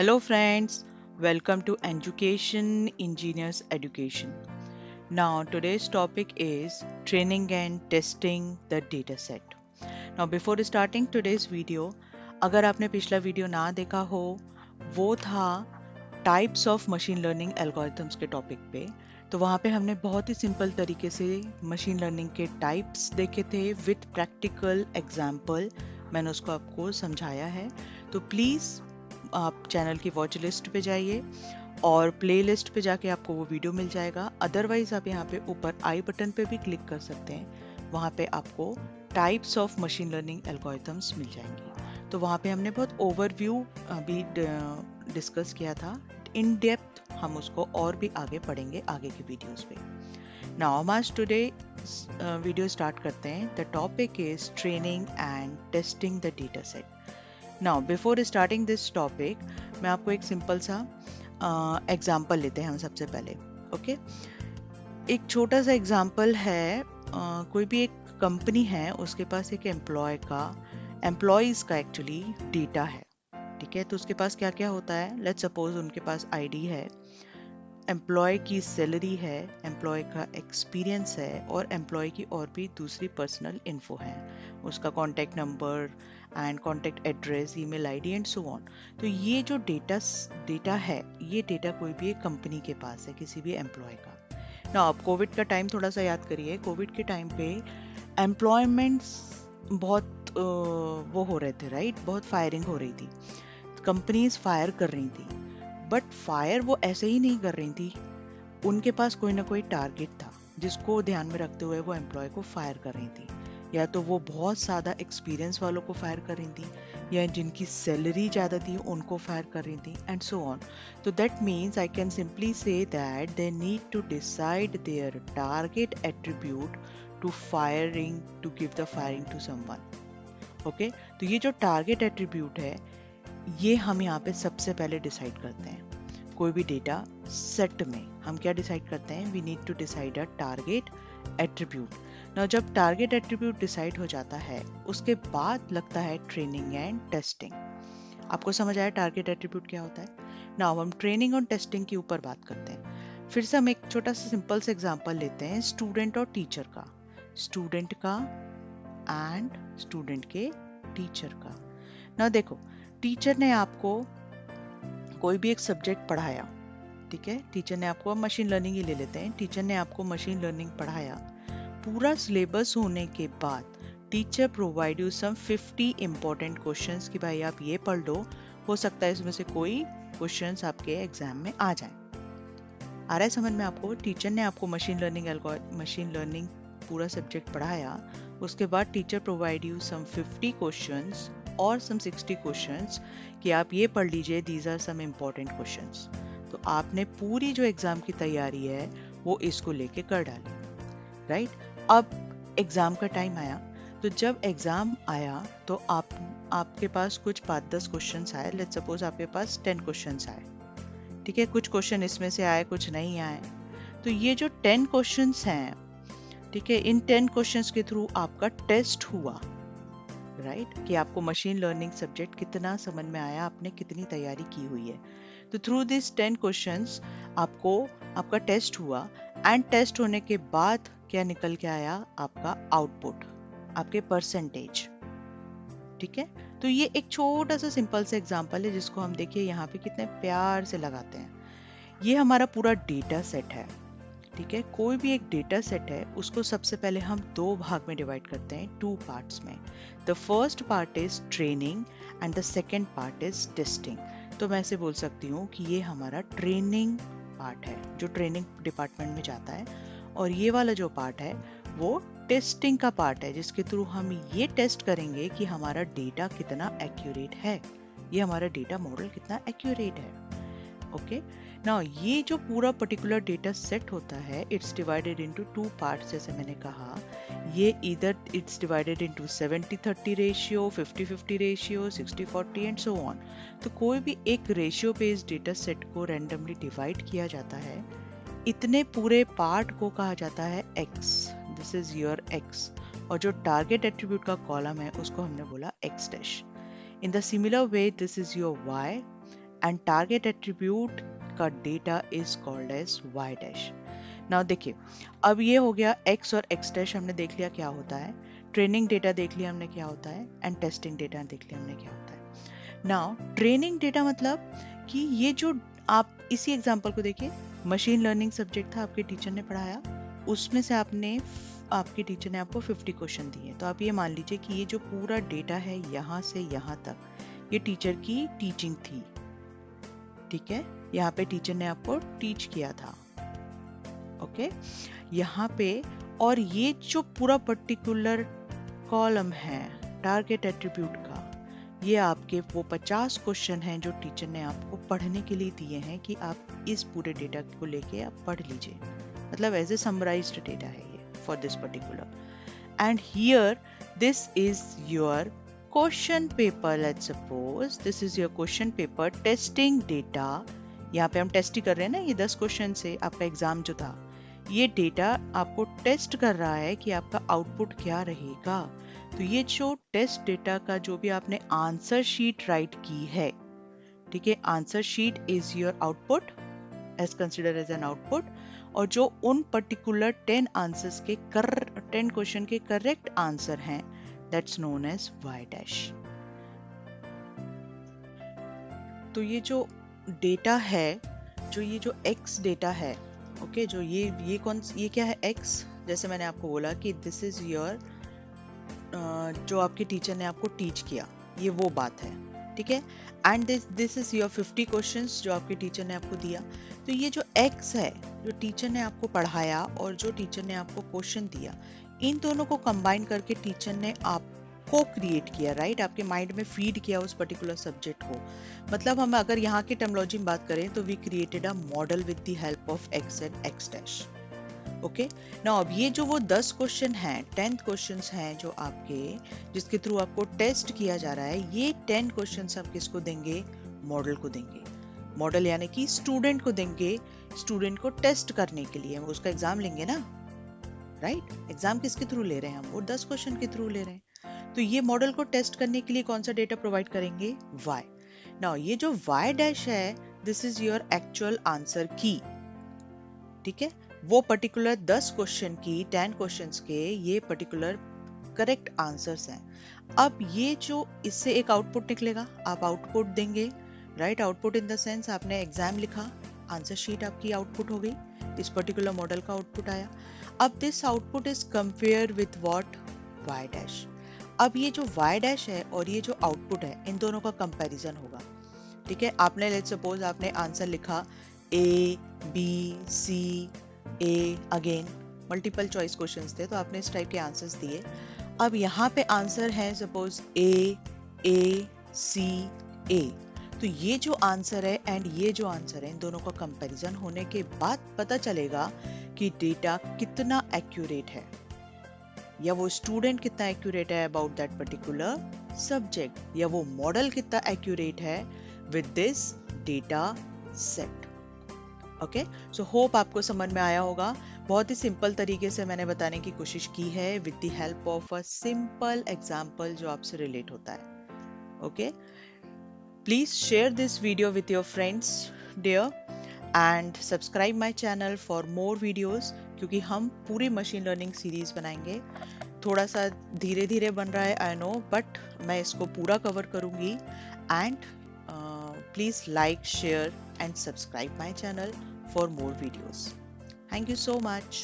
Hello, friends. Welcome to Education Engineers Education. Now, today's topic is training and testing the dataset. Now, before starting today's video, अगर आपने पिछला video ना देखा हो, वो था types of machine learning algorithms के टॉपिक पे। तो वहाँ पे हमने बहुत ही सिंपल तरीके से मशीन लर्निंग के टाइप्स देखे थे विथ प्रैक्टिकल एग्जाम्पल। मैंने उसको आपको समझाया है। तो प्लीज़ आप चैनल की वॉच लिस्ट पे जाइए और प्ले लिस्ट पे जाके आपको वो वीडियो मिल जाएगा। अदरवाइज आप यहाँ पे ऊपर आई बटन पे भी क्लिक कर सकते हैं। वहाँ पे आपको types of machine learning algorithms मिल जाएंगी। तो वहाँ पे हमने बहुत ओवरव्यू भी डिस्कस किया था। इन डेप्थ हम उसको और भी आगे पढ़ेंगे आगे के वीडियोस पे। नाउ हम आज टुडे वीडियो स्टार्ट करते हैं। The topic is training and testing the data set. Now before starting this topic मैं आपको एक सिंपल सा एग्जाम्पल लेते हैं हम सबसे पहले। ओके एक छोटा सा एग्जाम्पल है। कोई भी एक कंपनी है, उसके पास एक एम्प्लॉयज़ का एक्चुअली डेटा है। ठीक है, तो उसके पास क्या क्या होता है। लेट्स सपोज उनके पास आईडी है, एम्प्लॉय की सैलरी है, एम्प्लॉय का एक्सपीरियंस है और एम्प्लॉय की और भी दूसरी पर्सनल इन्फो है, उसका contact number and contact address, email ID and so on. तो ये जो डेटा है, ये डेटा कोई भी एक कंपनी के पास है, किसी भी एम्प्लॉय का ना। अब कोविड का टाइम थोड़ा सा याद करिए। कोविड के टाइम पे एम्प्लॉयमेंट्स बहुत वो हो रहे थे, राइट। बहुत फायरिंग हो रही थी, कंपनीज फायर कर रही थी। बट फायर वो ऐसे ही नहीं कर रही थी, उनके पास कोई ना कोई टारगेट था जिसको ध्यान में रखते हुए वो एम्प्लॉय को फायर कर रही थी। या तो वो बहुत ज़्यादा एक्सपीरियंस वालों को फायर कर रही थी, या जिनकी सैलरी ज़्यादा थी उनको फायर कर रही थी एंड सो ऑन। तो that means I can simply say that they need to decide their target attribute to firing, to give the firing to someone. Okay, तो ये जो टारगेट एट्रीब्यूट है, ये हम यहाँ पे सबसे पहले डिसाइड करते हैं। कोई भी डेटा सेट में हम क्या डिसाइड करते हैं, we need to decide a target attribute. ना जब टारगेट एट्रीब्यूट डिसाइड हो जाता है, उसके बाद लगता है ट्रेनिंग एंड टेस्टिंग। आपको समझ आया टारगेट एट्रीब्यूट क्या होता है। ना हम ट्रेनिंग और टेस्टिंग के ऊपर बात करते हैं। फिर से हम एक छोटा सा सिंपल सा एग्जांपल लेते हैं स्टूडेंट और टीचर का, स्टूडेंट का एंड स्टूडेंट के टीचर का। ना देखो, टीचर ने आपको कोई भी एक सब्जेक्ट पढ़ाया। ठीक है, टीचर ने आपको, मशीन लर्निंग ही ले लेते हैं, टीचर ने आपको मशीन लर्निंग पढ़ाया। पूरा सिलेबस होने के बाद teacher provide you some 50 important questions कि भाई आप ये पढ़ लो, हो सकता है इसमें से कोई क्वेश्चंस आपके एग्जाम में आ जाए। आ रहा है समझ में आपको। टीचर ने आपको मशीन लर्निंग पूरा सब्जेक्ट पढ़ाया। उसके बाद teacher provide you some 50 questions और सम 60 क्वेश्चंस कि आप ये पढ़ लीजिए, these are some important questions. तो आपने पूरी जो एग्जाम की तैयारी है वो इसको लेके कर डाली, राइट। अब एग्जाम का टाइम आया, तो जब एग्जाम आया तो आपके पास कुछ 5-10 क्वेश्चंस आए। लेट्स सपोज आपके पास 10 क्वेश्चंस आए। ठीक है, कुछ क्वेश्चन इसमें से आए, कुछ नहीं आए। तो ये जो 10 क्वेश्चंस हैं, ठीक है, इन 10 क्वेश्चंस के थ्रू आपका टेस्ट हुआ, राइट, कि आपको मशीन लर्निंग सब्जेक्ट कितना समझ में आया, आपने कितनी तैयारी की हुई है। तो थ्रू दिस 10 क्वेश्चंस आपका टेस्ट हुआ। एंड टेस्ट होने के बाद क्या निकल के आया, आपका आउटपुट, आपके परसेंटेज। ठीक है, तो ये एक छोटा सा सिंपल सा एग्जांपल है जिसको हम देखिए यहाँ पे कितने प्यार से लगाते हैं। ये हमारा पूरा डेटा सेट है। ठीक है, कोई भी एक डेटा सेट है, उसको सबसे पहले हम 2 भाग में डिवाइड करते हैं, 2 पार्ट्स में। The first part is training and the second part is testing. तो मैं ऐसे बोल सकती हूँ कि ये हमारा ट्रेनिंग पार्ट है जो ट्रेनिंग डिपार्टमेंट में जाता है, और ये वाला जो पार्ट है वो टेस्टिंग का पार्ट है, जिसके थ्रू हम ये टेस्ट करेंगे कि हमारा डेटा कितना एक्यूरेट है, ये हमारा डेटा मॉडल कितना एक्यूरेट है। ओके, नाउ ये जो पूरा पर्टिकुलर डेटा सेट होता है, इट्स डिवाइडेड इनटू 2 पार्ट्स। जैसे मैंने कहा, ये इधर it's divided into 70-30 ratio, 50-50 ratio, 60-40 and so on. तो कोई भी एक रेशियो पे इस डेटा सेट को रैंडमली डिवाइड किया जाता है। इतने पूरे पार्ट को कहा जाता है x, this is your x. और जो टारगेट एट्रीब्यूट का कॉलम है उसको हमने बोला X dash. In the similar way this is your Y and target attribute का data is called as Y dash. Now देखिए, अब ये हो गया x और x डैश हमने देख लिया क्या होता है, ट्रेनिंग डेटा देख लिया हमने क्या होता है, एंड टेस्टिंग डेटा देख लिया हमने क्या होता है। नाउ ट्रेनिंग डेटा मतलब कि ये जो आप इसी एग्जांपल को देखिए, मशीन लर्निंग सब्जेक्ट था, आपके टीचर ने पढ़ाया, उसमें से आपके टीचर ने आपको 50 क्वेश्चन दिए। तो आप ये मान लीजिए कि ये जो पूरा डेटा है यहाँ से यहाँ तक, ये टीचर की टीचिंग थी, ठीक है, यहाँ पे टीचर ने आपको टीच किया था, ओके यहाँ पे। और ये जो पूरा पर्टिकुलर कॉलम है टारगेट एट्रीब्यूट का, ये आपके वो 50 क्वेश्चन हैं जो टीचर ने आपको पढ़ने के लिए दिए हैं कि आप इस पूरे डेटा को लेके आप पढ़ लीजिए, मतलब एज ए समराइज्ड डेटा है ये for this particular. And here this is your question paper, let's suppose this is your question paper testing data. यहाँ पे हम टेस्ट ही कर रहे हैं ना, ये 10 क्वेश्चन से आपका एग्जाम जो था, ये डेटा आपको टेस्ट कर रहा है कि आपका आउटपुट क्या रहेगा। तो ये जो टेस्ट डेटा का जो भी आपने आंसर शीट राइट की है, ठीक है, answer sheet is your output as consider as an output. और जो उन पर्टिकुलर 10 आंसर्स के 10 क्वेश्चन के करेक्ट आंसर हैं, that's known as Y dash. तो ये जो डेटा है, जो ये जो x डेटा है, ओके, जो ये क्या है x, जैसे मैंने आपको बोला कि दिस इज योर जो आपके टीचर ने आपको टीच किया, ये वो बात है, ठीक है। And this is your 50 questions जो आपके टीचर ने आपको दिया। तो ये जो x है, जो टीचर ने आपको पढ़ाया और जो टीचर ने आपको क्वेश्चन दिया, इन दोनों को कंबाइन करके टीचर ने आपको क्रिएट किया, राइट, आपके माइंड में फीड किया उस पर्टिकुलर सब्जेक्ट को। मतलब हम अगर यहाँ की टर्मिनोलॉजी में बात करें तो we created a model with the help of x and x dash, okay. Now अब ये जो वो 10 क्वेश्चन हैं, 10 क्वेश्चंस हैं जो आपके, जिसके थ्रू आपको टेस्ट किया जा रहा है, ये 10 क्वेश्चंस आप किसको देंगे, मॉडल को देंगे। मॉडल यानी कि स्टूडेंट को देंगे, स्टूडेंट को टेस्ट करने के लिए हम उसका एग्जाम लेंगे ना, राइट। एग्जाम किसके थ्रू ले रहे हैं हम, वो 10 क्वेश्चन के थ्रू ले रहे हैं। तो ये मॉडल को टेस्ट करने के लिए कौन सा डेटा प्रोवाइड करेंगे, y। नाउ ये जो y डैश है, this is your actual answer की, ठीक है, वो पर्टिकुलर 10 क्वेश्चन की 10 क्वेश्चंस के ये पर्टिकुलर करेक्ट आंसर्स हैं। अब ये जो इससे एक आउटपुट निकलेगा, आप आउटपुट देंगे, right, output in the sense आपने एग्जाम लिखा, आंसर शीट आपकी आउटपुट हो गई, इस पर्टिकुलर मॉडल का आउटपुट आया। अब this output is compare with what, y dash. अब ये जो y डैश है और ये जो आउटपुट है, इन दोनों का कंपैरिजन होगा, ठीक है। आपने लेट्स सपोज आपने आंसर लिखा A B C A, again multiple choice questions थे, तो आपने इस टाइप के आंसर्स दिए। अब यहाँ पे आंसर है सपोज A C A, तो ये जो आंसर है एंड ये जो आंसर है, इन दोनों का कंपैरिजन होने के बाद पता चलेगा कि डेटा कितना एक्यूरेट है, या वो स्टूडेंट कितना एक्यूरेट है अबाउट दैट पर्टिकुलर सब्जेक्ट, या वो मॉडल कितना एक्यूरेट है with this data set. Okay, so hope आपको समझ में आया होगा। बहुत ही सिंपल तरीके से मैंने बताने की कोशिश की है with the help of a simple example जो आपसे रिलेट होता है। Okay, please share this video with your friends dear, and subscribe my channel for more videos, क्योंकि हम पूरी मशीन लर्निंग सीरीज बनाएंगे। थोड़ा सा धीरे धीरे बन रहा है, आई नो, बट मैं इसको पूरा कवर करूंगी। And please like, share and subscribe my channel for more videos. Thank you so much.